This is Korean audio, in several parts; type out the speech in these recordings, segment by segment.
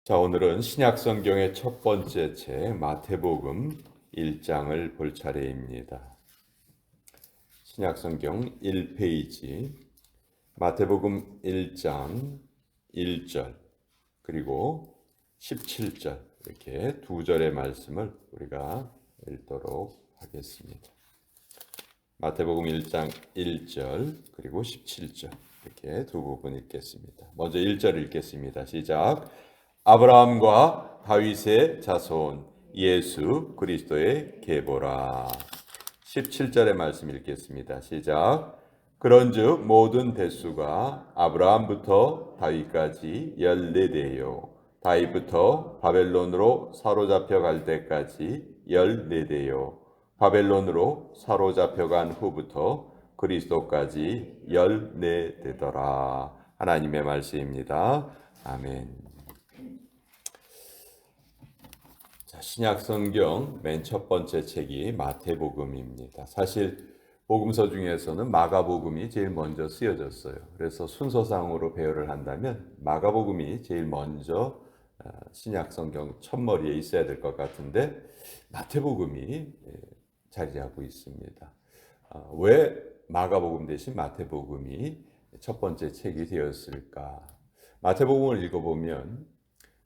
자, 오늘은 신약 성경의 첫 번째 책 마태복음 1장을 볼 차례입니다. 신약 성경 1페이지 마태복음 1장 1절 그리고 17절 이렇게 두 절의 말씀을 우리가 읽도록 하겠습니다. 마태복음 1장 1절 그리고 17절 이렇게 두 부분 읽겠습니다. 먼저 1절 읽겠습니다. 시작. 아브라함과 다윗의 자손 예수 그리스도의 계보라. 17절의 말씀 읽겠습니다. 시작. 그런즉 모든 대수가 아브라함부터 다윗까지 14대요 다윗부터 바벨론으로 사로잡혀 갈 때까지 14대요 바벨론으로 사로잡혀간 후부터 그리스도까지 14대더라. 하나님의 말씀입니다. 아멘. 신약 성경 맨 첫 번째 책이 마태복음입니다. 사실 복음서 중에서는 마가복음이 제일 먼저 쓰여졌어요. 그래서 순서상으로 배열을 한다면 마가복음이 제일 먼저 신약 성경 첫머리에 있어야 될 것 같은데 마태복음이 자리하고 있습니다. 왜 마가복음 대신 마태복음이 첫 번째 책이 되었을까? 마태복음을 읽어보면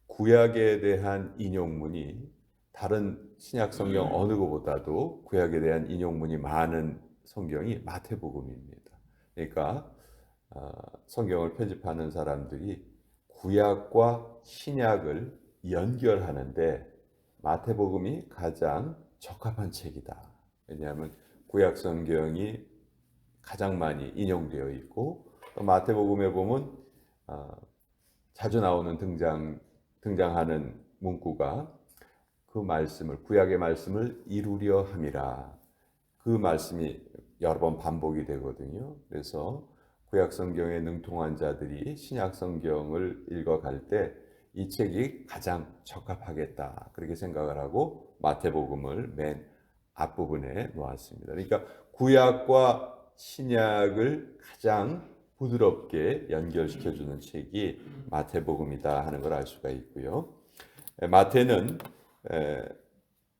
구약에 대한 인용문이 다른 신약 성경 어느 것보다도 구약에 대한 인용문이 많은 성경이 마태복음입니다. 그러니까 성경을 편집하는 사람들이 구약과 신약을 연결하는데 마태복음이 가장 적합한 책이다. 왜냐하면 구약 성경이 가장 많이 인용되어 있고 또 마태복음에 보면 자주 나오는 등장하는 문구가 그 말씀을 구약의 말씀을 이루려 함이라. 그 말씀이 여러 번 반복이 되거든요. 그래서 구약 성경에 능통한 자들이 신약 성경을 읽어갈 때 이 책이 가장 적합하겠다. 그렇게 생각을 하고 마태복음을 맨 앞부분에 놓았습니다. 그러니까 구약과 신약을 가장 부드럽게 연결시켜주는 책이 마태복음이다 하는 걸 알 수가 있고요. 마태는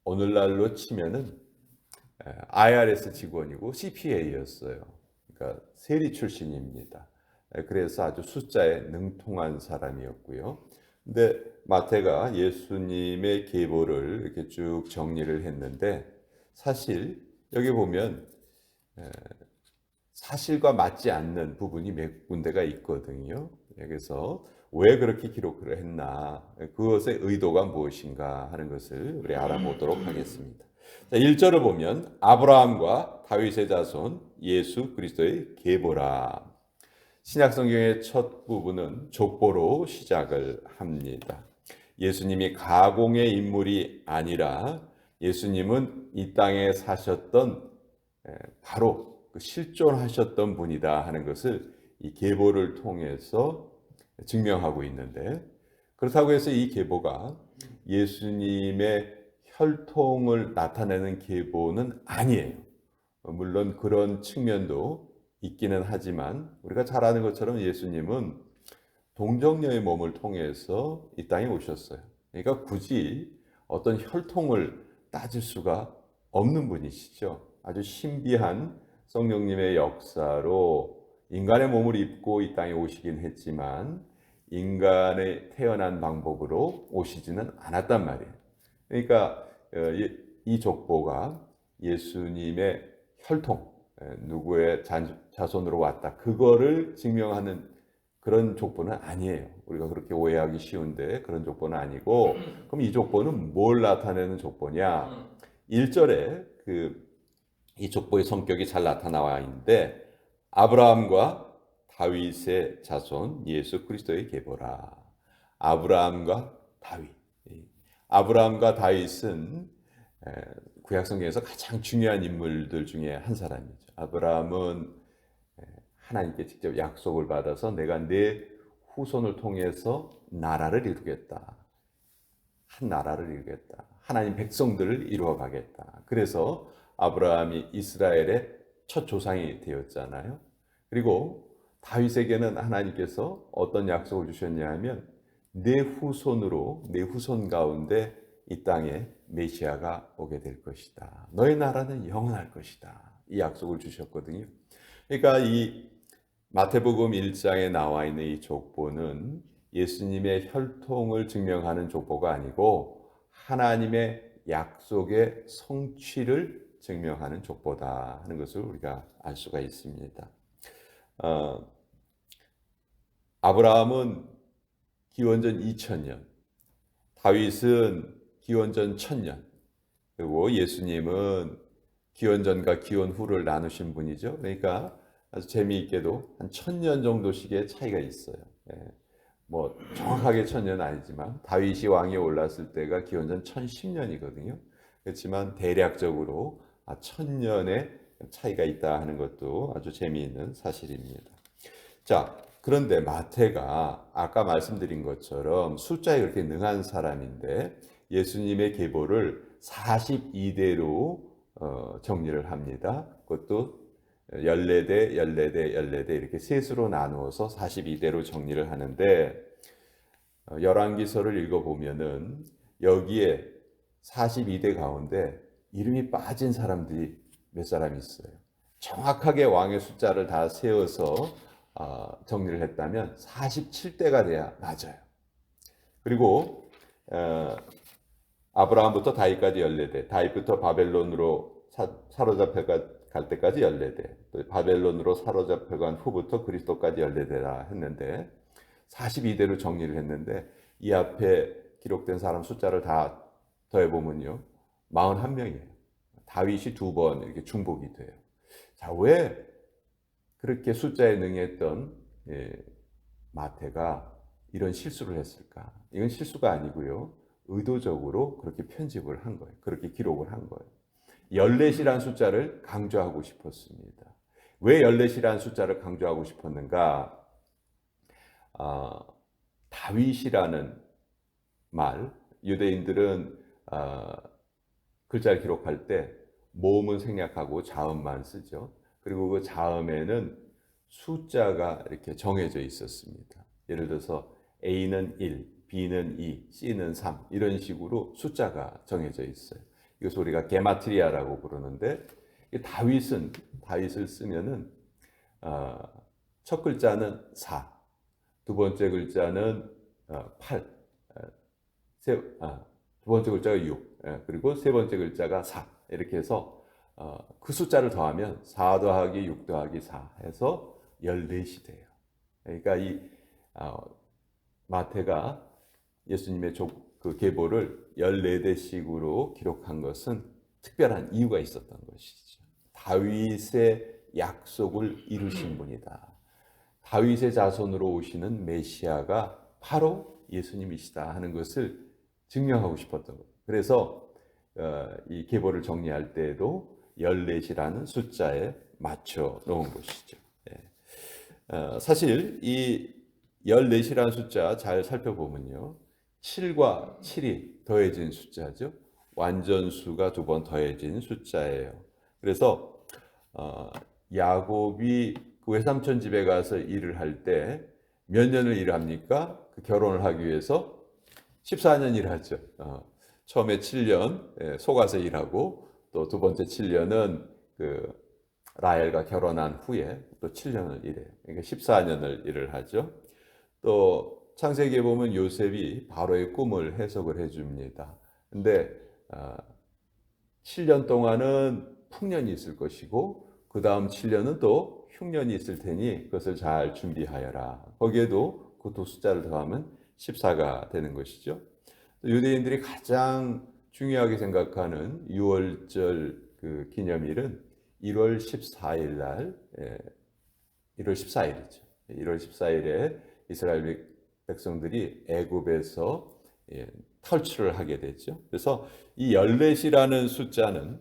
오늘날로 치면은 IRS 직원이고 CPA였어요. 그러니까 세리 출신입니다. 그래서 아주 숫자에 능통한 사람이었고요. 근데 마태가 예수님의 계보를 이렇게 쭉 정리를 했는데 사실 여기 보면 사실과 맞지 않는 부분이 몇 군데가 있거든요. 그래서 왜 그렇게 기록을 했나, 그것의 의도가 무엇인가 하는 것을 우리 알아보도록 하겠습니다. 자, 1절을 보면 아브라함과 다윗의 자손 예수 그리스도의 계보라. 신약 성경의 첫 부분은 족보로 시작을 합니다. 예수님이 가공의 인물이 아니라 예수님은 이 땅에 사셨던 바로 그 실존하셨던 분이다 하는 것을 이 계보를 통해서 증명하고 있는데, 그렇다고 해서 이 계보가 예수님의 혈통을 나타내는 계보는 아니에요. 물론 그런 측면도 있기는 하지만 우리가 잘 아는 것처럼 예수님은 동정녀의 몸을 통해서 이 땅에 오셨어요. 그러니까 굳이 어떤 혈통을 따질 수가 없는 분이시죠. 아주 신비한 성령님의 역사로 인간의 몸을 입고 이 땅에 오시긴 했지만 인간의 태어난 방법으로 오시지는 않았단 말이에요. 그러니까 이 족보가 예수님의 혈통, 누구의 자손으로 왔다, 그거를 증명하는 그런 족보는 아니에요. 우리가 그렇게 오해하기 쉬운데 그런 족보는 아니고, 그럼 이 족보는 뭘 나타내는 족보냐? 1절에 이 족보의 성격이 잘 나타나와 있는데 아브라함과 다윗의 자손 예수 그리스도의 계보라. 아브라함과 다윗. 아브라함과 다윗은 구약 성경에서 가장 중요한 인물들 중에 한 사람이죠. 아브라함은 하나님께 직접 약속을 받아서 내가 내 후손을 통해서 나라를 이루겠다. 한 나라를 이루겠다. 하나님 백성들을 이루어 가겠다. 그래서 아브라함이 이스라엘의 첫 조상이 되었잖아요. 그리고 다윗에게는 하나님께서 어떤 약속을 주셨냐 하면 내 후손으로 내 후손 가운데 이 땅에 메시아가 오게 될 것이다. 너의 나라는 영원할 것이다. 이 약속을 주셨거든요. 그러니까 이 마태복음 1장에 나와 있는 이 족보는 예수님의 혈통을 증명하는 족보가 아니고 하나님의 약속의 성취를 증명하는 족보다 하는 것을 우리가 알 수가 있습니다. 아브라함은 기원전 2000년, 다윗은 기원전 1000년, 그리고 예수님은 기원전과 기원후를 나누신 분이죠. 그러니까 아주 재미있게도 한 1000년 정도씩의 차이가 있어요. 뭐 정확하게 1000년 아니지만 다윗이 왕위에 올랐을 때가 기원전 1010년이거든요. 그렇지만 대략적으로 1000년의 차이가 있다 하는 것도 아주 재미있는 사실입니다. 자, 그런데 마태가 아까 말씀드린 것처럼 숫자에 그렇게 능한 사람인데 예수님의 계보를 42대로 정리를 합니다. 그것도 14대, 14대, 14대 이렇게 셋으로 나누어서 42대로 정리를 하는데 열왕기서를 읽어보면은 여기에 42대 가운데 이름이 빠진 사람들이 몇 사람 있어요. 정확하게 왕의 숫자를 다 세어서 정리를 했다면 47대가 돼야 맞아요. 그리고 아브라함부터 다윗까지 14대, 다윗부터 바벨론으로 사로잡혀 갈 때까지 14대, 또 바벨론으로 사로잡혀 간 후부터 그리스도까지 14대라 했는데 42대로 정리를 했는데 이 앞에 기록된 사람 숫자를 다 더해보면요 41명이에요. 다윗이 2번 이렇게 중복이 돼요. 자, 왜 그렇게 숫자에 능했던 마태가 이런 실수를 했을까? 이건 실수가 아니고요. 의도적으로 그렇게 편집을 한 거예요. 그렇게 기록을 한 거예요. 14이라는 숫자를 강조하고 싶었습니다. 왜 14이라는 숫자를 강조하고 싶었는가? 다윗이라는 말, 유대인들은 글자를 기록할 때 모음은 생략하고 자음만 쓰죠. 그리고 그 자음에는 숫자가 이렇게 정해져 있었습니다. 예를 들어서 A는 1, B는 2, C는 3 이런 식으로 숫자가 정해져 있어요. 이것을 우리가 게마트리아라고 부르는데 다윗을 쓰면은 첫 글자는 4, 두 번째 글자는 8, 두 번째 글자가 6, 그리고 세 번째 글자가 4 이렇게 해서 그 숫자를 더하면 4 더하기 6 더하기 4 해서 14이 돼요. 그러니까 이 마태가 예수님의 그 계보를 14대씩으로 기록한 것은 특별한 이유가 있었던 것이죠. 다윗의 약속을 이루신 분이다. 다윗의 자손으로 오시는 메시아가 바로 예수님이시다 하는 것을 증명하고 싶었던 거예요. 그래서 이 계보를 정리할 때에도 14이라는 숫자에 맞춰 놓은 것이죠. 사실 이 14이라는 숫자 잘 살펴보면요. 7과 7이 더해진 숫자죠. 완전수가 2번 더해진 숫자예요. 그래서 야곱이 그 외삼촌 집에 가서 일을 할 때 몇 년을 일합니까? 그 결혼을 하기 위해서 14년 일하죠. 처음에 7년 속아서 일하고 또 두 번째 7년은 그 라헬과 결혼한 후에 또 7년을 일해요. 그러니까 14년을 일을 하죠. 또 창세기에 보면 요셉이 바로의 꿈을 해석을 해줍니다. 근데 7년 동안은 풍년이 있을 것이고 그 다음 7년은 또 흉년이 있을 테니 그것을 잘 준비하여라. 거기에도 그 두 숫자를 더하면 14가 되는 것이죠. 유대인들이 가장 중요하게 생각하는 6월절 그 기념일은 1월 14일 날, 1월 14일이죠. 1월 14일에 이스라엘 백성들이 애굽에서 탈출을 하게 됐죠. 그래서 이 14이라는 숫자는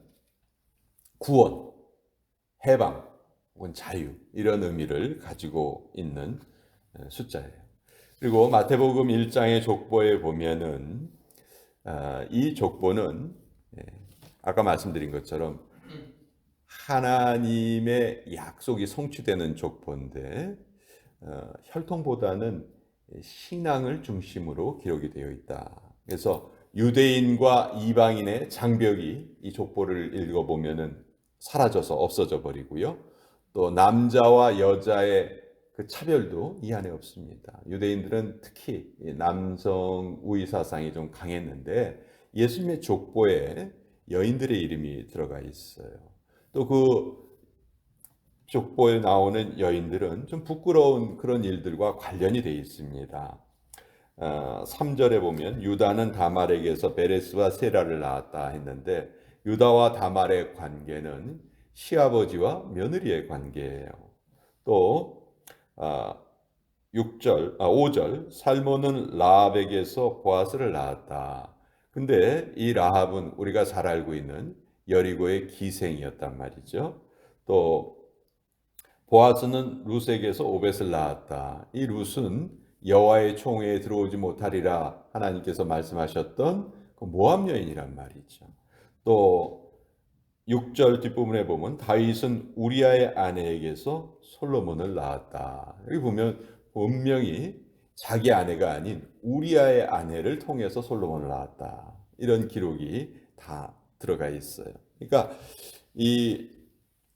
구원, 해방, 혹은 자유 이런 의미를 가지고 있는 숫자예요. 그리고 마태복음 1장의 족보에 보면은 이 족보는 아까 말씀드린 것처럼 하나님의 약속이 성취되는 족보인데 혈통보다는 신앙을 중심으로 기록이 되어 있다. 그래서 유대인과 이방인의 장벽이 이 족보를 읽어보면은 사라져서 없어져 버리고요. 또 남자와 여자의 그 차별도 이 안에 없습니다. 유대인들은 특히 남성 우위 사상이 좀 강했는데 예수님의 족보에 여인들의 이름이 들어가 있어요. 또 그 족보에 나오는 여인들은 좀 부끄러운 그런 일들과 관련이 되어 있습니다. 3절에 보면 유다는 다말에게서 베레스와 세라를 낳았다 했는데 유다와 다말의 관계는 시아버지와 며느리의 관계예요. 또 5절 살몬은 라합에게서 보아스를 낳았다. 근데 이 라합은 우리가 잘 알고 있는 여리고의 기생이었단 말이죠. 또 보아스는 룻에게서 오벳을 낳았다. 이 룻은 여호와의 총회에 들어오지 못하리라 하나님께서 말씀하셨던 그 모압 여인이란 말이죠. 또 6절 뒷부분에 보면 다윗은 우리아의 아내에게서 솔로몬을 낳았다. 여기 보면 분명히 자기 아내가 아닌 우리아의 아내를 통해서 솔로몬을 낳았다. 이런 기록이 다 들어가 있어요. 그러니까 이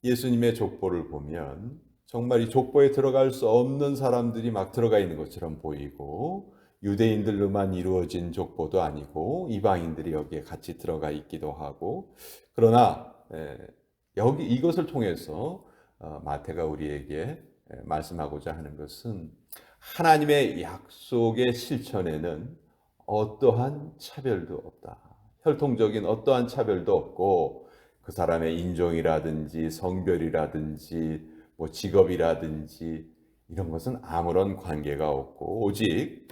예수님의 족보를 보면 정말 이 족보에 들어갈 수 없는 사람들이 막 들어가 있는 것처럼 보이고 유대인들로만 이루어진 족보도 아니고 이방인들이 여기에 같이 들어가 있기도 하고 그러나 여기 이것을 통해서 마태가 우리에게 말씀하고자 하는 것은 하나님의 약속의 실천에는 어떠한 차별도 없다. 혈통적인 어떠한 차별도 없고 그 사람의 인종이라든지 성별이라든지 뭐 직업이라든지 이런 것은 아무런 관계가 없고 오직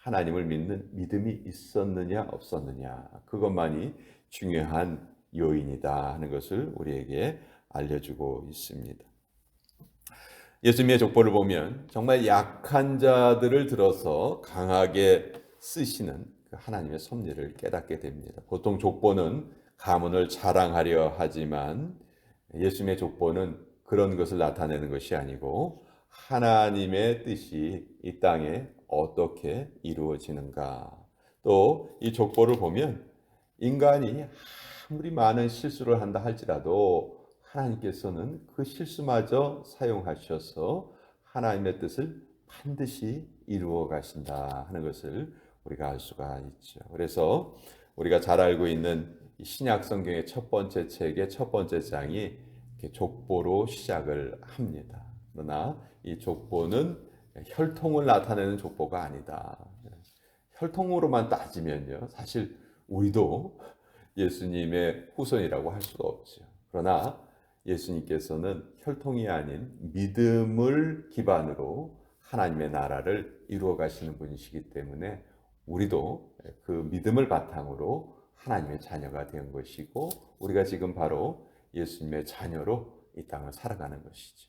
하나님을 믿는 믿음이 있었느냐 없었느냐 그것만이 중요한 요인이다 하는 것을 우리에게 알려주고 있습니다. 예수님의 족보를 보면 정말 약한 자들을 들어서 강하게 쓰시는 하나님의 섭리를 깨닫게 됩니다. 보통 족보는 가문을 자랑하려 하지만 예수님의 족보는 그런 것을 나타내는 것이 아니고 하나님의 뜻이 이 땅에 어떻게 이루어지는가. 또 이 족보를 보면 인간이 아무리 많은 실수를 한다 할지라도 하나님께서는 그 실수마저 사용하셔서 하나님의 뜻을 반드시 이루어 가신다 하는 것을 우리가 알 수가 있죠. 그래서 우리가 잘 알고 있는 신약 성경의 첫 번째 책의 첫 번째 장이 족보로 시작을 합니다. 그러나 이 족보는 혈통을 나타내는 족보가 아니다. 혈통으로만 따지면요, 사실 우리도 예수님의 후손이라고 할 수가 없죠. 그러나 예수님께서는 혈통이 아닌 믿음을 기반으로 하나님의 나라를 이루어 가시는 분이시기 때문에 우리도 그 믿음을 바탕으로 하나님의 자녀가 된 것이고 우리가 지금 바로 예수님의 자녀로 이 땅을 살아가는 것이죠.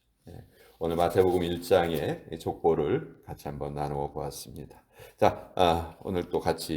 오늘 마태복음 1장의 족보를 같이 한번 나누어 보았습니다. 자, 오늘 또 같이